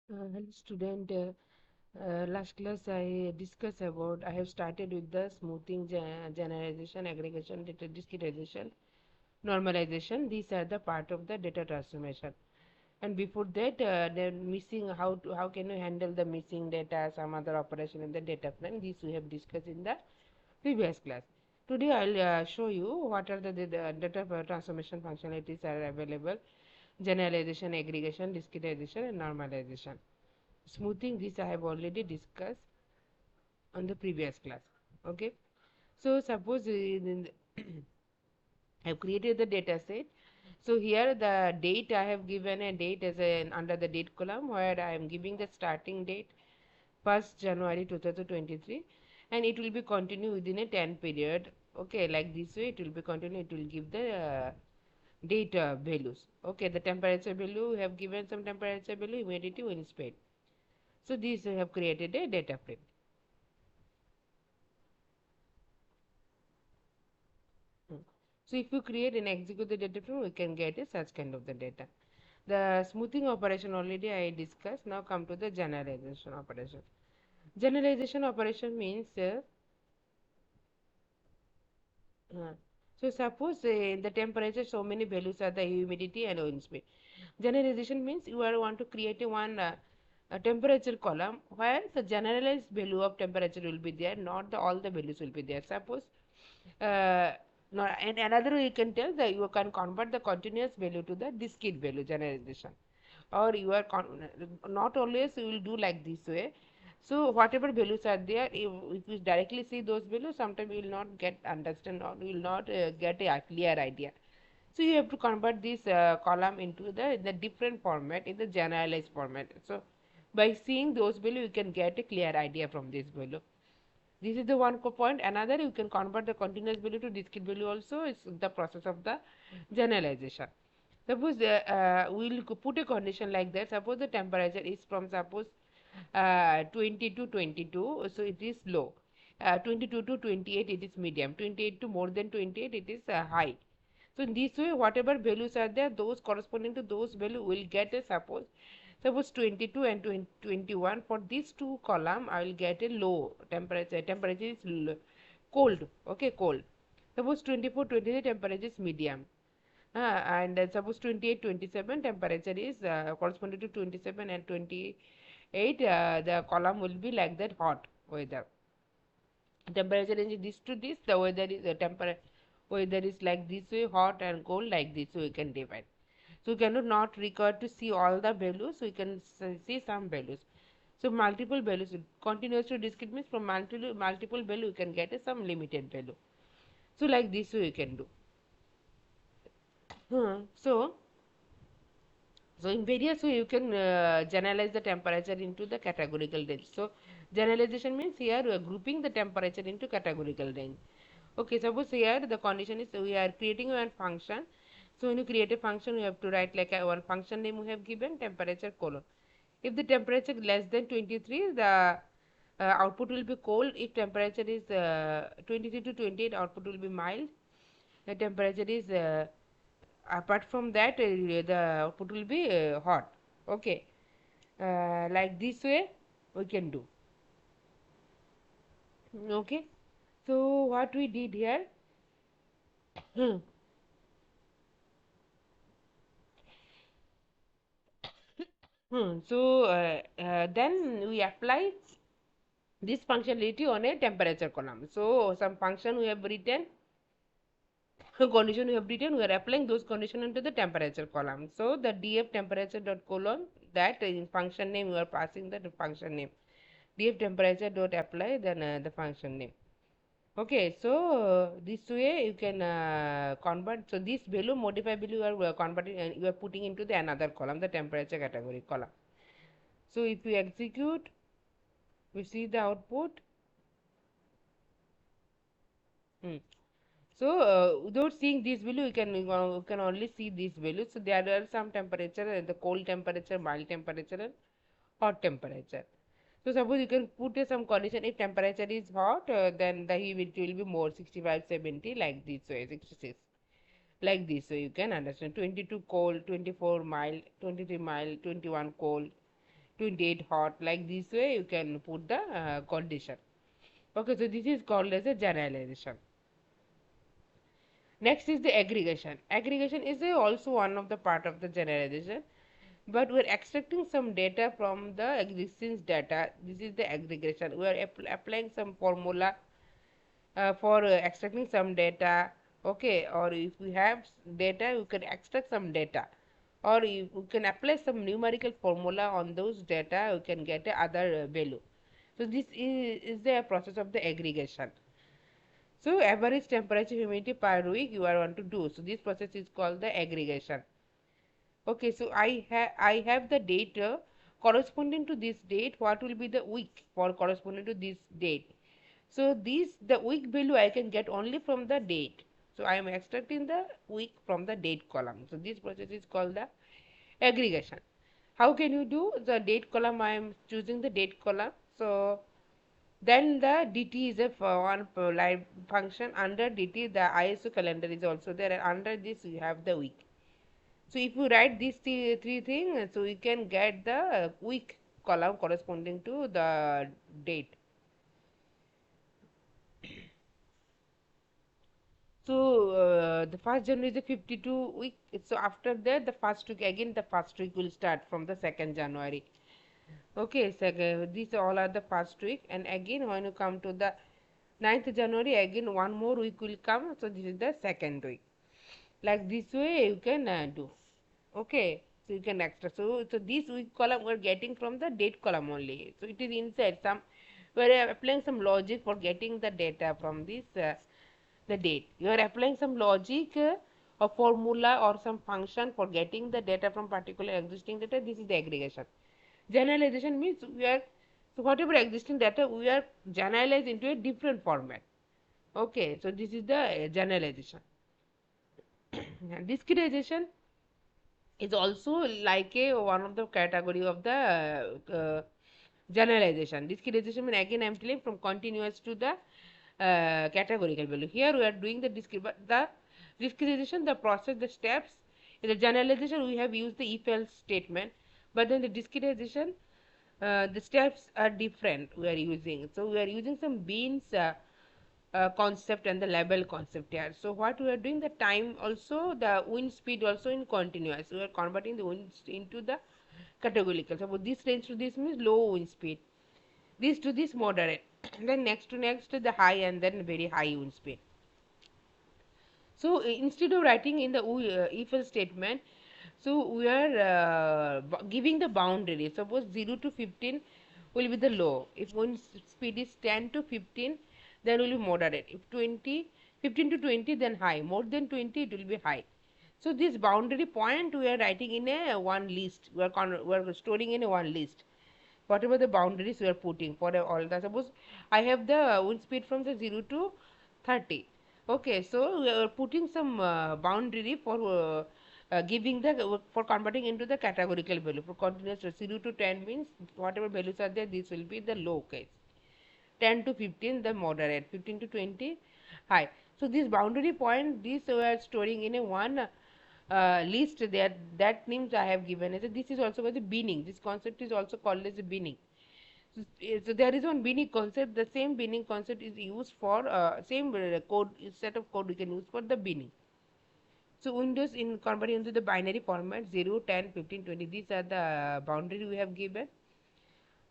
Hello student, last class I discussed about, I have started with the smoothing, generalization, aggregation, data discretization, normalization. These are the part of the data transformation. And before that, the missing, how can you handle the missing data, some other operation in the data frame. This we have discussed in the previous class. Today I'll show you what are the data transformation functionalities are available, generalization, aggregation, discretization, and normalization. Smoothing, this I have already discussed on the previous class. Okay, so suppose I have created the data set. So here the date, I have given a date as an under the date column, where I am giving the starting date 1st January 2023, and it will be continue within a 10 period. Okay, like this way it will be continue, it will give the date values. Okay, the temperature value, we have given some temperature value, humidity, wind speed. So this we have created a data frame. Hmm. So if you create and execute the data frame, we can get a such kind of the data. The smoothing operation already I discussed. Now come to the generalization operation. Generalization operation means uh, so suppose the temperature, so many values are the humidity and wind speed. Generalization means you are want to create a temperature column where the generalized value of temperature will be there, not all the values will be there. Suppose uh, no, and another way you can tell that you can convert the continuous value to the discrete value generalization, or you are not always you will do like this way. So whatever values are there, if you directly see those values, sometimes you will not get understand, or you will not get a clear idea. So you have to convert this column into the different format, in the generalized format. So by seeing those value, you can get a clear idea from this value. This is the one point. Another, you can convert the continuous value to discrete value also. It's the process of the generalization. Suppose we'll put a condition like that. Suppose the temperature is from, suppose 20 to 22, so it is low. 22 to 28, it is medium. 28 to more than 28, it is high. So in this way, whatever values are there, those corresponding to those value will get a, suppose 22 and 21. For these two column, I will get a low temperature. Temperature is cold. Okay, cold. Suppose 24, 23, temperature is medium. And suppose 28, 27, temperature is corresponding to 27 and 28. The column will be like that, hot weather. Temperature is this to this. The weather is weather is like this way, hot and cold like this. So we can divide. So you cannot not record to see all the values. So you can see some values. So multiple values, continuous to discrete means from multiple value you can get some limited value. So like this way you can do. So in various way you can generalize the temperature into the categorical range. So generalization means here we are grouping the temperature into categorical range. Okay, suppose here the condition is we are creating one function. So when you create a function, you have to write like one function name we have given, temperature colon. If the temperature less than 23, the output will be cold. If temperature is 23 to 28, output will be mild. The temperature is apart from that, the output will be hot. Okay, like this way we can do. Okay, so what we did here. So then we apply this functionality on a temperature column. So some function we have written, condition we have written, we are applying those condition into the temperature column. So the df temperature dot colon, that in function name you are passing the function name. Df temperature dot apply, then the function name. Okay, so this way you can convert. So this value, modify value, you are converting, and you are putting into the another column, the temperature category column. So if you execute, we see the output. Hmm. So without seeing this value, you can only see these values. So there are some temperature, the cold temperature, mild temperature, and hot temperature. So suppose you can put some condition. If temperature is hot, then the humidity will be more, 65, 70, like this way, 66, like this. So you can understand 22 cold, 24 mild, 23 mild, 21 cold. to date hot. Like this way you can put the condition. Okay, so this is called as a generalization. Next is the aggregation. Aggregation is also one of the part of the generalization, but we're extracting some data from the existing data. This is the aggregation. We are applying some formula for extracting some data. Okay, or if we have data, you can extract some data, or if you can apply some numerical formula on those data, you can get a other value. So this is the process of the aggregation. So average temperature humidity per week you are want to do. So this process is called the aggregation. Okay, so I have the data corresponding to this date. What will be the week for corresponding to this date? So this the week value I can get only from the date. So I am extracting the week from the date column. So this process is called the aggregation. How can you do the date column? I am choosing the date column. So then the dt is a one line function. Under dt, the ISO calendar is also there, and under this you have the week. So if you write these three things, so you can get the week column corresponding to the date. So the first January is a 52 week. So after that, the first week again, the first week will start from the 2nd January. Okay, so these all are the first week, and again when you come to the 9th January, again one more week will come. So this is the second week. Like this way you can do. Okay, so you can extra. So this week column we're getting from the date column only. So it is inside some. We're applying some logic for getting the data from this the date. You are applying some logic or formula or some function for getting the data from particular existing data. This is the aggregation. Generalization means we are so whatever existing data we are generalize into a different format. Okay, so this is the generalization. Discretization is also like a one of the category of the generalization. Discretization means again I am telling from continuous to the categorical value. Here we are doing the discretization, the process, the steps. In the generalization we have used the if else statement, but then the discretization the steps are different we are using. So we are using some beans concept and the label concept here. So what we are doing, the time also, the wind speed also in continuous. We are converting the wind into the categorical. So this range to this means low wind speed. This to this moderate. Then next to next the high and then very high wind speed. So instead of writing in the if else statement, so we are giving the boundary. Suppose 0 to 15 will be the low. If wind speed is 10 to 15, then will be moderate. If 15 to 20, then high. More than 20, it will be high. So this boundary point we are writing in a one list. We are storing in a one list. Whatever the boundaries we are putting for all the, suppose I have the wind speed from the 0 to 30. Okay, so we are putting some boundary for giving the for converting into the categorical value. For continuous 0 to 10 means whatever values are there, this will be the low case. 10 to 15 the moderate, 15 to 20 high. So this boundary point, this we are storing in a one list there. That names I have given as this is also the binning. This concept is also called as a binning. So there is one binning concept. The same binning concept is used for same code set of code we can use for the binning. So Windows in converting into the binary format 0, 10, 15, 20. These are the boundary we have given.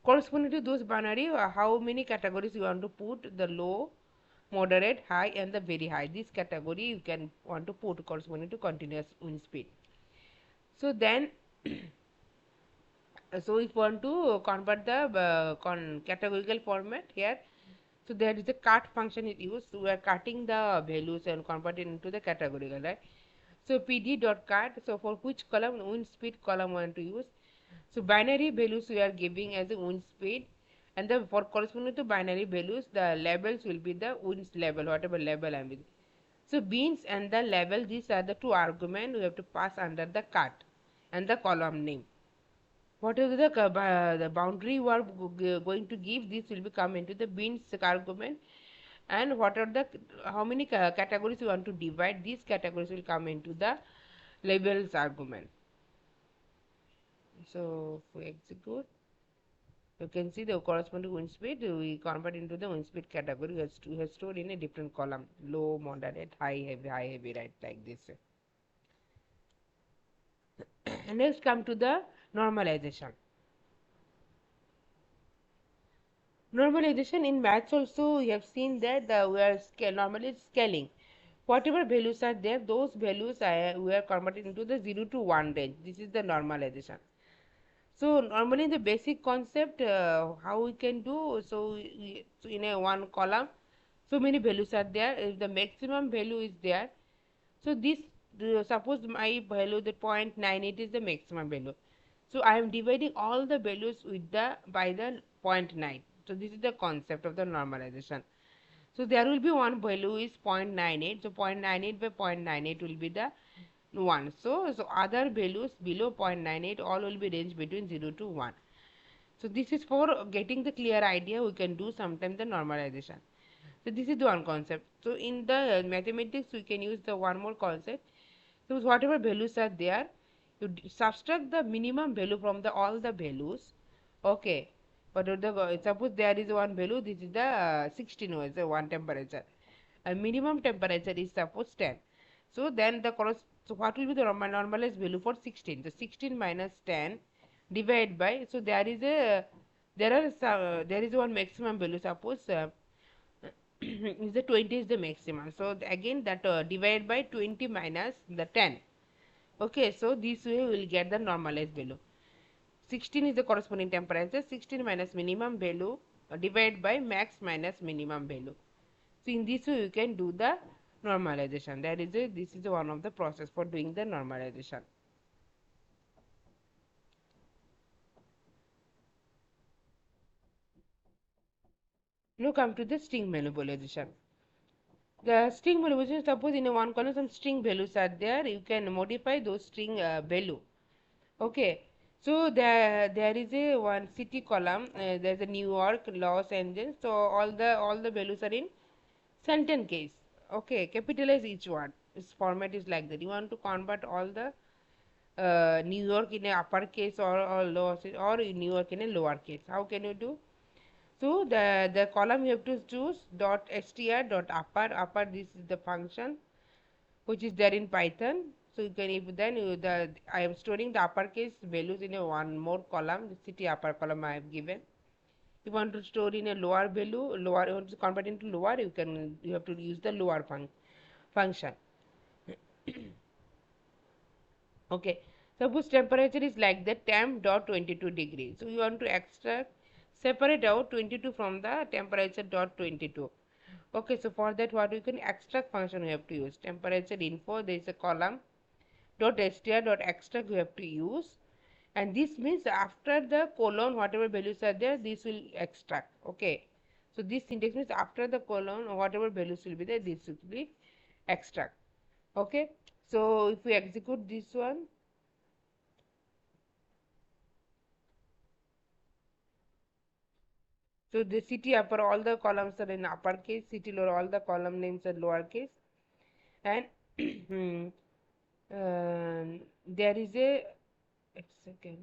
Corresponding to those binary, how many categories you want to put, the low, moderate, high and the very high. This category you can want to put corresponding to continuous wind speed. So then so if you want to convert the categorical format here, so there is a cut function is used. So we are cutting the values and converting into the categorical, right? So pd dot cut, so for which column, wind speed column want to use. So binary values we are giving as a wind speed, and the for corresponding to binary values the labels will be the wind level, whatever level I am with. So beans and the level, these are the two arguments we have to pass under the cut and the column name. What is the boundary you are going to give, this will be come into the beans argument, and what are the how many categories you want to divide, these categories will come into the labels argument. So we execute. You can see the corresponding wind speed we convert into the wind speed category. We have stored in a different column: low, moderate, high, heavy, right, like this. And next come to the normalization. Normalization in maths also we have seen that we are normally scaling. Whatever values are there, those values we are converted into the 0 to 1 range. This is the normalization. So normally the basic concept how we can do, so in a one column so many values are there. If the maximum value is there, so this suppose my value the 0.98 is the maximum value, so I am dividing all the values with the by the 0.9. So this is the concept of the normalization. So there will be one value is 0.98, so 0.98 by 0.98 will be the 1. So other values below 0.98 all will be ranged between 0 to 1. So this is for getting the clear idea. We can do sometimes the normalization. So this is the one concept. So in the mathematics we can use the one more concept. So whatever values are there, you subtract the minimum value from the all the values. Okay. But suppose there is one value, this is the 16 was the one temperature. And minimum temperature is suppose 10. So then so what will be the normalized value for 16? The 16 minus 10 divide by, so there is a there is one maximum value, suppose is the 20 is the maximum, so again that divide by 20 minus the 10. Okay, so this way we will get the normalized value. 16 is the corresponding temperature, 16 minus minimum value divide by max minus minimum value. So in this way you can do the normalization. This is one of the process for doing the normalization. Now come to the string manipulation. The string manipulation, suppose in a one column some string values are there, you can modify those string value. Okay, so there is a one city column. There's a New York, Los Angeles. So all the values are in sentence case. Okay, capitalize each one. Its format is like that. You want to convert all the New York in a uppercase or New York in a lower case. How can you do? So the column you have to choose dot str dot upper. This is the function which is there in Python. So you can, if then I am storing the uppercase values in a one more column, the city upper column I have given. If you want to store in a lower value, lower, you want to convert into lower, you have to use the lower function. Okay, suppose temperature is like the temp dot 22 degrees. So you want to extract, separate out 22 from the temperature dot 22. Okay, so for that what we can extract function we have to use. Temperature info, there is a column dot str dot extract we have to use, and this means after the colon whatever values are there, this will extract. Okay, so this syntax means after the colon whatever values will be there, this will be extract. Okay, so if we execute this one, so the city upper all the columns are in uppercase, city lower all the column names are lowercase, and there is a second.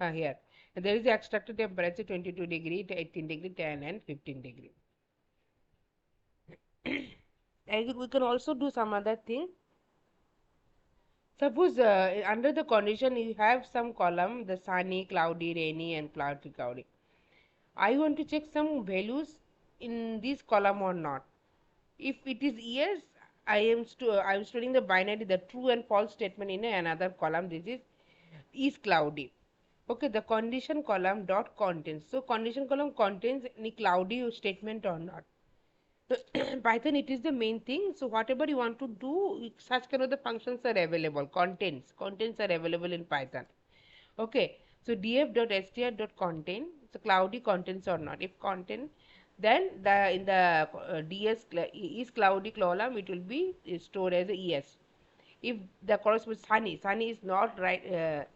Here. And there is the extracted temperature 22 degree, 18 degree, 10 and 15 degree. And we can also do some other thing. Suppose under the condition you have some column, the sunny, cloudy, rainy and cloudy. I want to check some values in this column or not. If it is yes, I am storing the binary, the true and false statement in another column. This is cloudy. Okay, the condition column dot contains. So condition column contains any cloudy statement or not. So Python it is the main thing. So whatever you want to do, such kind of the functions are available. Contents are available in Python. Okay, so df.str.contain. So cloudy contents or not. If content, then the in the is cloudy column it will be stored as a yes. If the corresponds sunny is not right.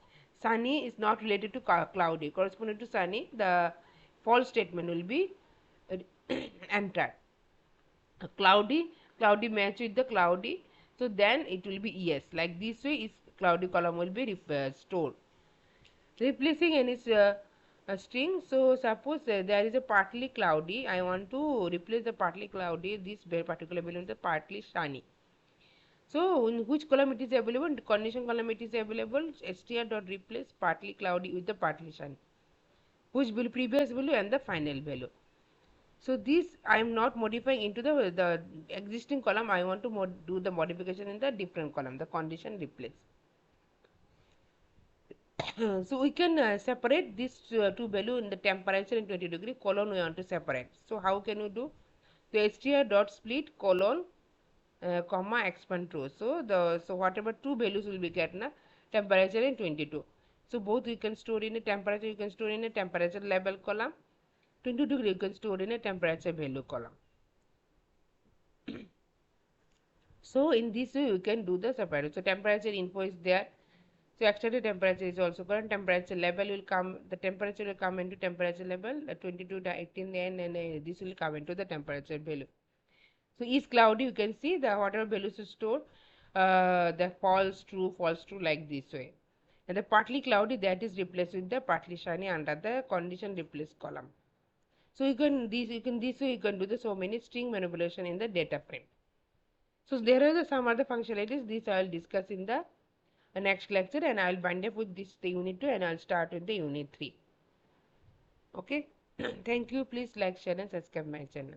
Sunny is not related to cloudy. Corresponding to sunny, the false statement will be entered. Cloudy match with the cloudy, so then it will be yes. Like this way, is cloudy column will be stored. Replacing any a string. So suppose there is a partly cloudy. I want to replace the partly cloudy. This particular value is the partly sunny. So in which column it is available? In the condition column it is available. str dot replace partly cloudy with the partly sunny. Which will previous value and the final value. So this I am not modifying into the existing column. I want to do the modification in the different column. The condition replace. So we can separate these two value in the temperature in 20 degree colon we want to separate. So how can we do? The str dot split colon comma expand row. So whatever two values will be get na temperature in 22. So both you can store in a temperature, you can store in a temperature level column. 20 degree you can store in a temperature value column. So in this way you can do the separate. So temperature info is there. So external temperature is also current temperature level will come, the temperature will come into temperature level 22 to 18 and this will come into the temperature value. So is cloudy, you can see the whatever values is stored, the false true like this way. And the partly cloudy that is replaced with the partly shiny under the condition replace column. So this way you can do the so many string manipulation in the data frame. So there are some other functionalities. This I will discuss in the next lecture, and I will bind up with this the unit 2 and I will start with the unit 3. Okay. Thank you. Please like, share and subscribe my channel.